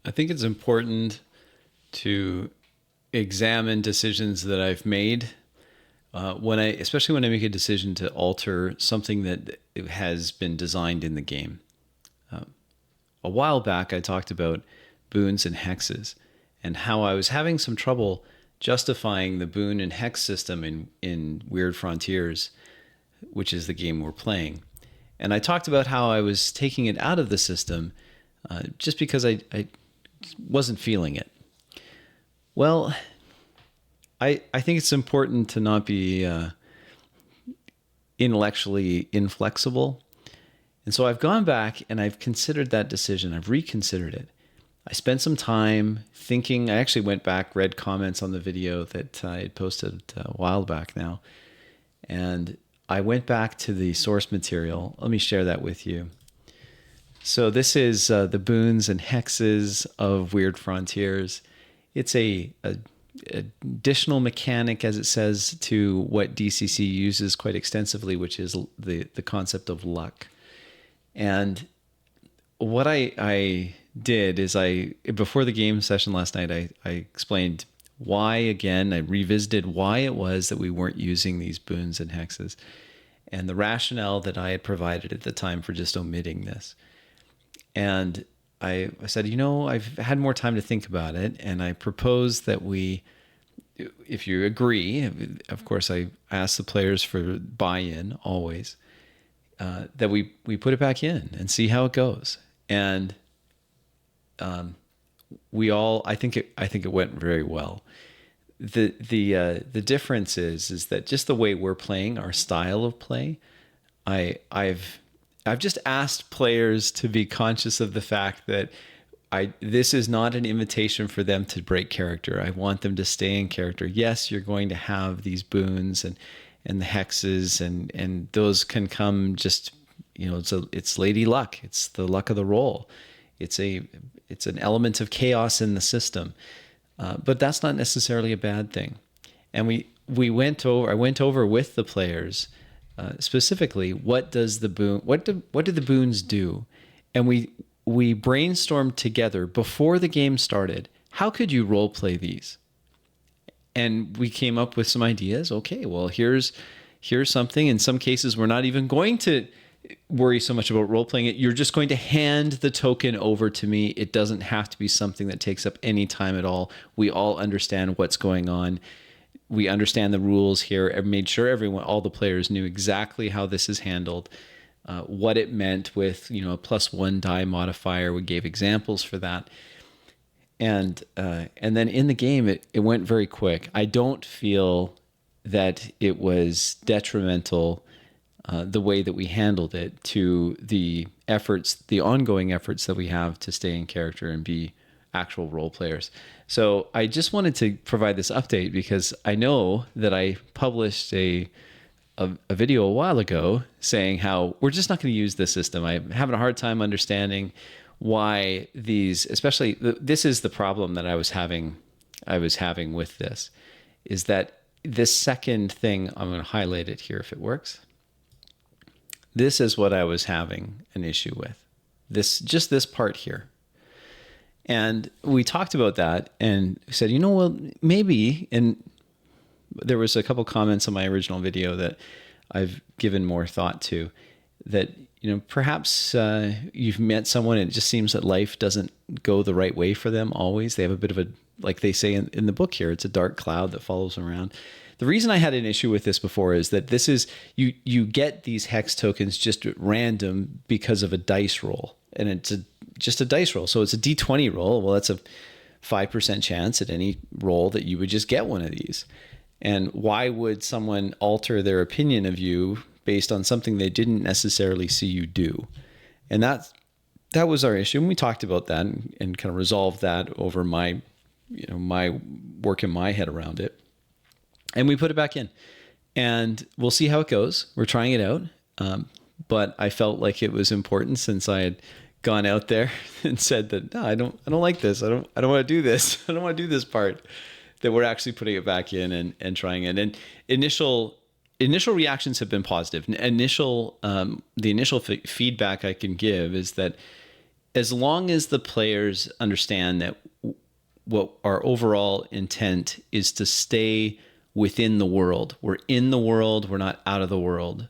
I think it's important to examine decisions that I've made especially when I make a decision to alter something that has been designed in the game. A while back, I talked about Boons and Hexes and how I was having some trouble justifying the Boon and Hex system in Weird Frontiers, which is the game we're playing. And I talked about how I was taking it out of the system just because I wasn't feeling it. Well, I think it's important to not be intellectually inflexible. And so I've gone back and I've considered that decision. I've reconsidered it. I spent some time thinking. I actually went back, read comments on the video that I had posted a while back now. And I went back to the source material. Let me share that with you. So this is the Boons and Hexes of Weird Frontiers. It's a additional mechanic, as it says, to what DCC uses quite extensively, which is the concept of luck. And what I did is before the game session last night, I explained why, again, I revisited why it was that we weren't using these boons and hexes and the rationale that I had provided at the time for just omitting this. And I said, I've had more time to think about it, and I proposed that we, if you agree, of course, I ask the players for buy-in always, that we put it back in and see how it goes. And I think it went very well. The difference is that just the way we're playing, our style of play, I've just asked players to be conscious of the fact that this is not an invitation for them to break character. I want them to stay in character. Yes, you're going to have these boons and the hexes, and those can come just, it's lady luck. It's the luck of the roll. It's an element of chaos in the system, but that's not necessarily a bad thing. And I went over with the players specifically what do the boons do, and we brainstormed together before the game started. How could you role play these? And we came up with some ideas. Okay, well, here's something. In some cases, we're not even going to worry so much about role playing it. You're just going to hand the token over to me. It doesn't have to be something that takes up any time at all. We all understand what's going on. We understand the rules here. I made sure all the players knew exactly how this is handled, what it meant with, a +1 die modifier. We gave examples for that. And then in the game, it went very quick. I don't feel that it was detrimental, the way that we handled it, to the ongoing efforts that we have to stay in character and be actual role players. So I just wanted to provide this update because I know that I published a video a while ago saying how we're just not going to use this system. I'm having a hard time understanding why especially this is the problem that I was having with this, is that this second thing, I'm going to highlight it here if it works. This is what I was having an issue with. Just this part here. And we talked about that and said, well, maybe, and there was a couple comments on my original video that I've given more thought to, that, perhaps you've met someone and it just seems that life doesn't go the right way for them always. They have a bit of like they say in the book here, it's a dark cloud that follows them around. The reason I had an issue with this before is that this is, you get these hex tokens just at random because of a dice roll. And it's just a dice roll. So it's a D20 roll. Well, that's a 5% chance at any roll that you would just get one of these. And why would someone alter their opinion of you based on something they didn't necessarily see you do? And that was our issue. And we talked about that and kind of resolved that over my work in my head around it. And we put it back in. And we'll see how it goes. We're trying it out. But I felt like it was important, since I had gone out there and said that, no, I don't like this. I don't want to do this. I don't want to do this part, that we're actually putting it back in and trying it. And initial reactions have been positive. The initial feedback I can give is that as long as the players understand that what our overall intent is to stay within the world. We're in the world. We're not out of the world.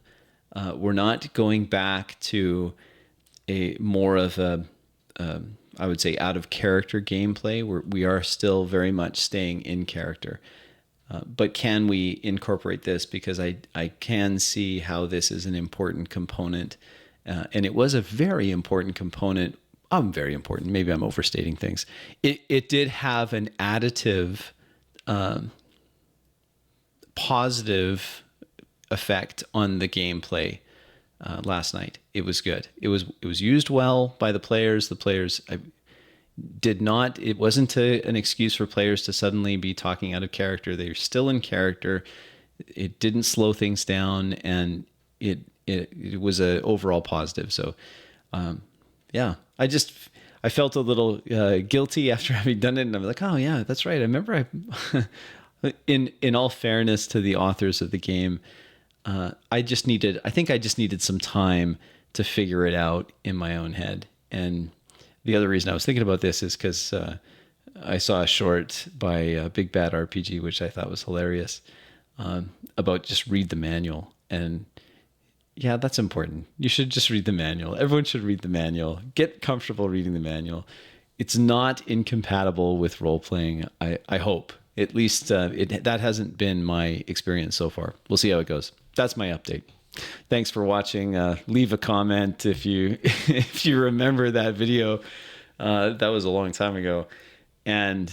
We're not going back to a more of a, I would say, out of character gameplay. We are still very much staying in character. But can we incorporate this? Because I can see how this is an important component. And it was a very important component. Very important. Maybe I'm overstating things. It did have an additive, positive effect on the gameplay last night. It was good. It was used well by the players. The players did not. It wasn't an excuse for players to suddenly be talking out of character. They're still in character. It didn't slow things down, and it was an overall positive. So, yeah, I felt a little guilty after having done it, and I'm like, oh yeah, that's right. I remember in all fairness to the authors of the game, I think I just needed some time to figure it out in my own head. And the other reason I was thinking about this is because I saw a short by Big Bad RPG, which I thought was hilarious, about just read the manual. And yeah, that's important. You should just read the manual. Everyone should read the manual. Get comfortable reading the manual. It's not incompatible with role-playing, I hope. At least that hasn't been my experience so far. We'll see how it goes. That's my update. Thanks for watching. Leave a comment if you if you remember that video. That was a long time ago. And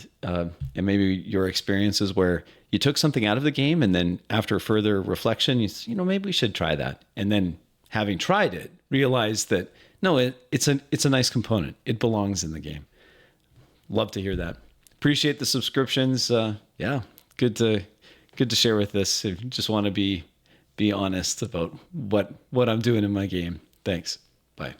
maybe your experiences where you took something out of the game, and then after further reflection, you know, maybe we should try that. And then having tried it, realize that no, it's a nice component. It belongs in the game. Love to hear that. Appreciate the subscriptions. Yeah, good to share with this. If you just want to be honest about what I'm doing in my game. Thanks. Bye.